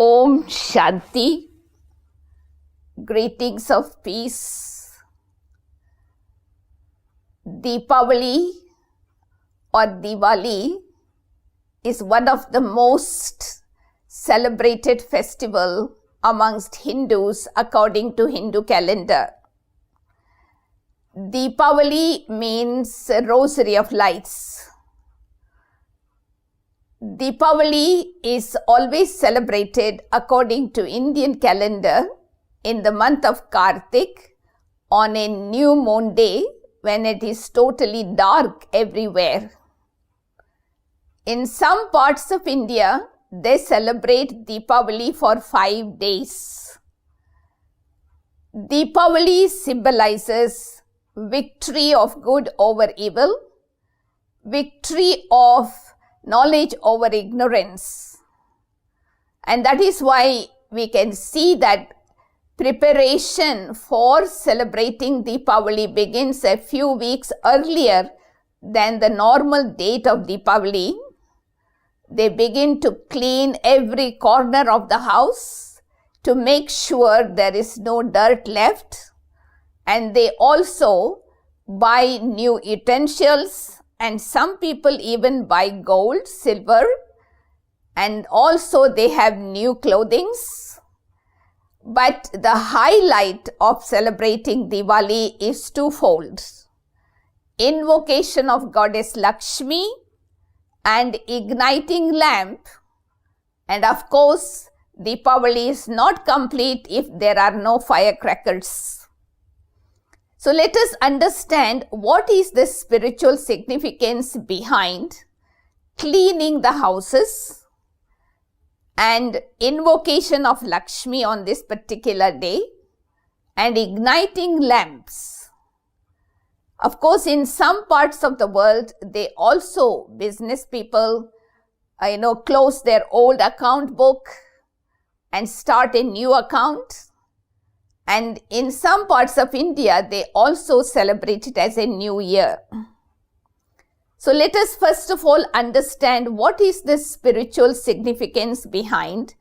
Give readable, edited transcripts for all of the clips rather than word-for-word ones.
Om Shanti. Greetings of peace. Deepavali or Diwali is one of the most celebrated festival amongst Hindus according to Hindu calendar. Deepavali means rosary of lights. Deepavali is always celebrated according to Indian calendar in the month of Kartik on a new moon day when it is totally dark everywhere. In some parts of India, they celebrate Deepavali for 5 days. Deepavali symbolizes victory of good over evil, victory of knowledge over ignorance. And that is why we can see that preparation for celebrating Deepavali begins a few weeks earlier than the normal date of Deepavali. They begin to clean every corner of the house to make sure there is no dirt left. And they also buy new utensils, and some people even buy gold, silver, and also they have new clothings. But the highlight of celebrating Diwali is twofold: invocation of Goddess Lakshmi and igniting lamp. And of course, Deepavali is not complete if there are no firecrackers. So let us understand what is the spiritual significance behind cleaning the houses and invocation of Lakshmi on this particular day and igniting lamps. Of course, in some parts of the world, they also, business people, close their old account book and start a new account. And in some parts of India, they also celebrate it as a new year. So let us first of all understand what is the spiritual significance behind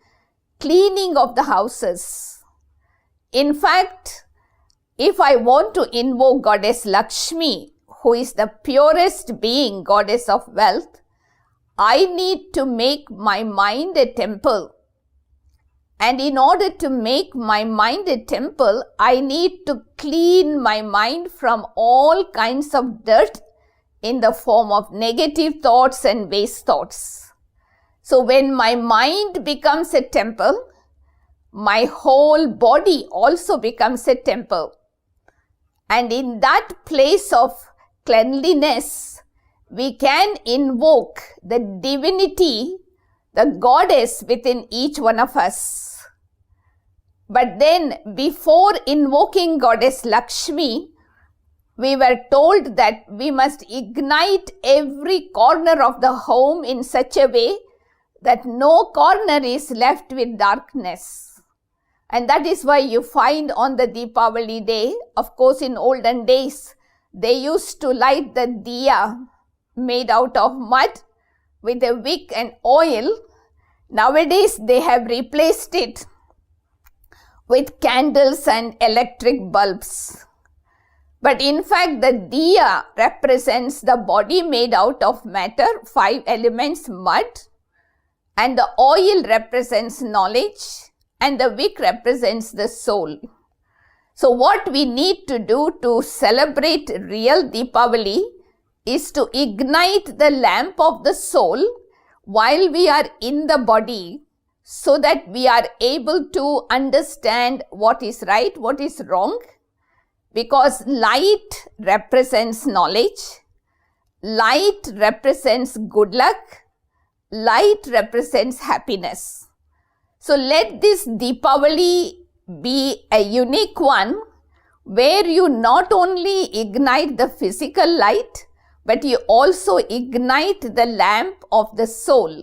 cleaning of the houses. In fact, if I want to invoke Goddess Lakshmi, who is the purest being, goddess of wealth, I need to make my mind a temple. And in order to make my mind a temple, I need to clean my mind from all kinds of dirt in the form of negative thoughts and waste thoughts. So when my mind becomes a temple, my whole body also becomes a temple. And in that place of cleanliness, we can invoke the divinity, the goddess within each one of us. But then before invoking Goddess Lakshmi, we were told that we must ignite every corner of the home in such a way that no corner is left with darkness. And that is why you find on the Deepavali day, of course in olden days, they used to light the diya made out of mud with a wick and oil. Nowadays they have replaced it with candles and electric bulbs. But in fact, the diya represents the body made out of matter, 5 elements, mud, and the oil represents knowledge, and the wick represents the soul. So what we need to do to celebrate real Deepavali is to ignite the lamp of the soul while we are in the body, so that we are able to understand what is right, what is wrong, because light represents knowledge, light represents good luck, light represents happiness. So let this Deepavali be a unique one where you not only ignite the physical light, but you also ignite the lamp of the soul.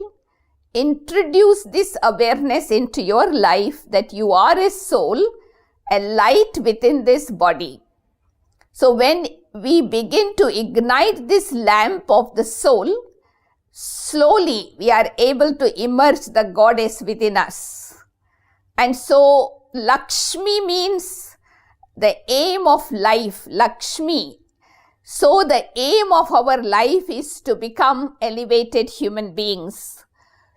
Introduce this awareness into your life that you are a soul, a light within this body. So when we begin to ignite this lamp of the soul, slowly we are able to immerse the goddess within us. And so Lakshmi means the aim of life, Lakshmi. So the aim of our life is to become elevated human beings.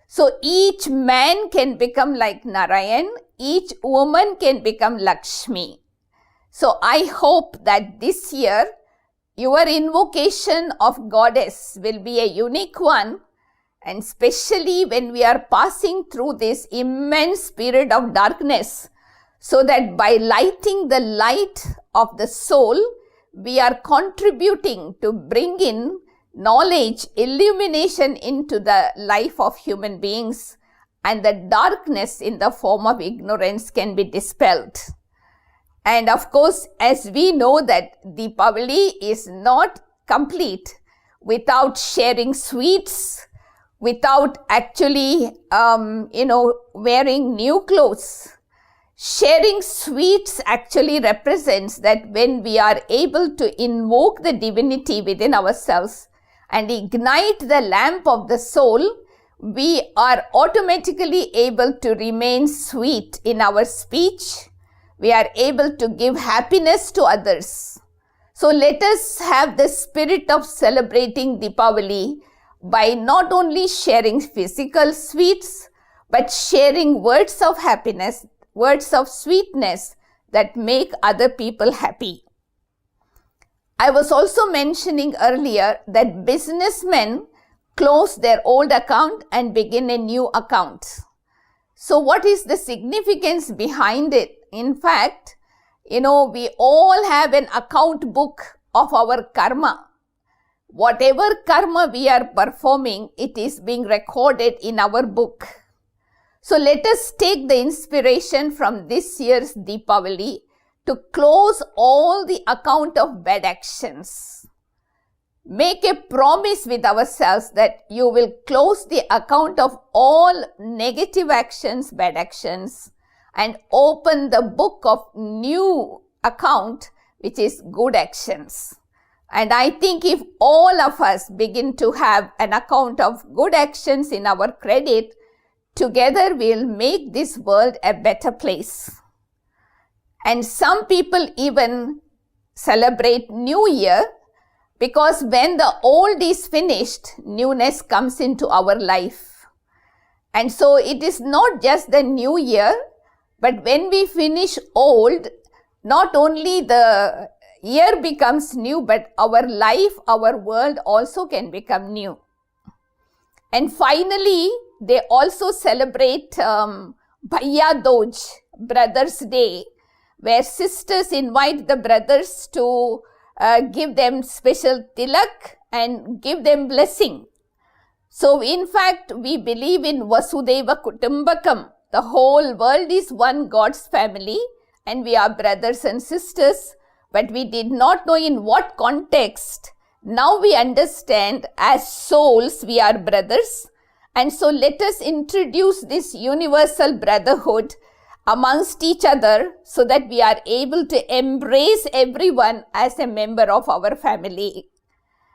So each man can become like Narayan, each woman can become Lakshmi. So I hope that this year your invocation of goddess will be a unique one, and especially when we are passing through this immense period of darkness, so that by lighting the light of the soul, we are contributing to bring in knowledge, illumination into the life of human beings, and the darkness in the form of ignorance can be dispelled. And of course, as we know that Deepavali is not complete without sharing sweets, without actually, wearing new clothes. Sharing sweets actually represents that when we are able to invoke the divinity within ourselves and ignite the lamp of the soul, we are automatically able to remain sweet in our speech. We are able to give happiness to others. So let us have the spirit of celebrating Deepavali by not only sharing physical sweets, but sharing words of happiness, words of sweetness that make other people happy. I was also mentioning earlier that businessmen close their old account and begin a new account. So what is the significance behind it? In fact, we all have an account book of our karma. Whatever karma we are performing, it is being recorded in our book. So let us take the inspiration from this year's Deepavali to close all the account of bad actions. Make a promise with ourselves that you will close the account of all negative actions, bad actions, and open the book of new account, which is good actions. And I think if all of us begin to have an account of good actions in our credit, together we'll make this world a better place. And some people even celebrate New Year, because when the old is finished, newness comes into our life. And so it is not just the new year, but when we finish old, not only the year becomes new, but our life, our world also can become new. And finally, they also celebrate Bhaiya Doj, Brothers' Day, where sisters invite the brothers to give them special tilak and give them blessing. So in fact, we believe in Vasudeva Kutumbakam. The whole world is one God's family and we are brothers and sisters, but we did not know in what context. Now we understand as souls we are brothers, and so let us introduce this universal brotherhood amongst each other so that we are able to embrace everyone as a member of our family.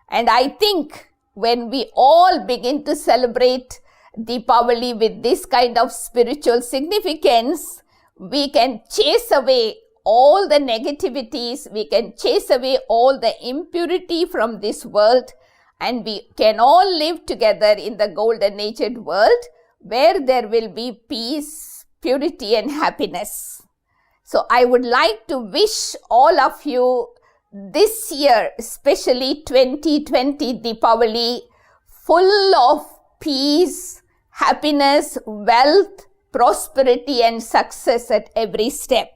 And I think when we all begin to celebrate Deepavali with this kind of spiritual significance, we can chase away all the negativities, we can chase away all the impurity from this world, and we can all live together in the golden aged world where there will be peace, purity and happiness. So I would like to wish all of you this year, especially 2020 Deepavali, full of peace, happiness, wealth, prosperity and success at every step.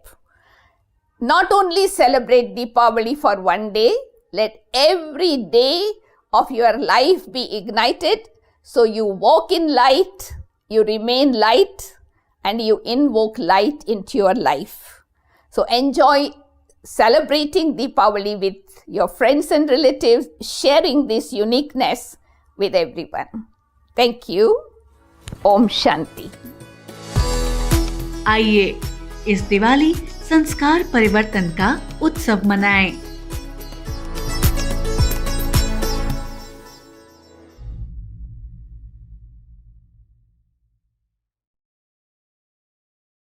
Not only celebrate Deepavali for one day, let every day of your life be ignited so you walk in light, you remain light, and you invoke light into your life. So enjoy celebrating Deepavali with your friends and relatives, sharing this uniqueness with everyone. Thank you. Om Shanti. आइए इस दिवाली संस्कार परिवर्तन का उत्सव मनाएं।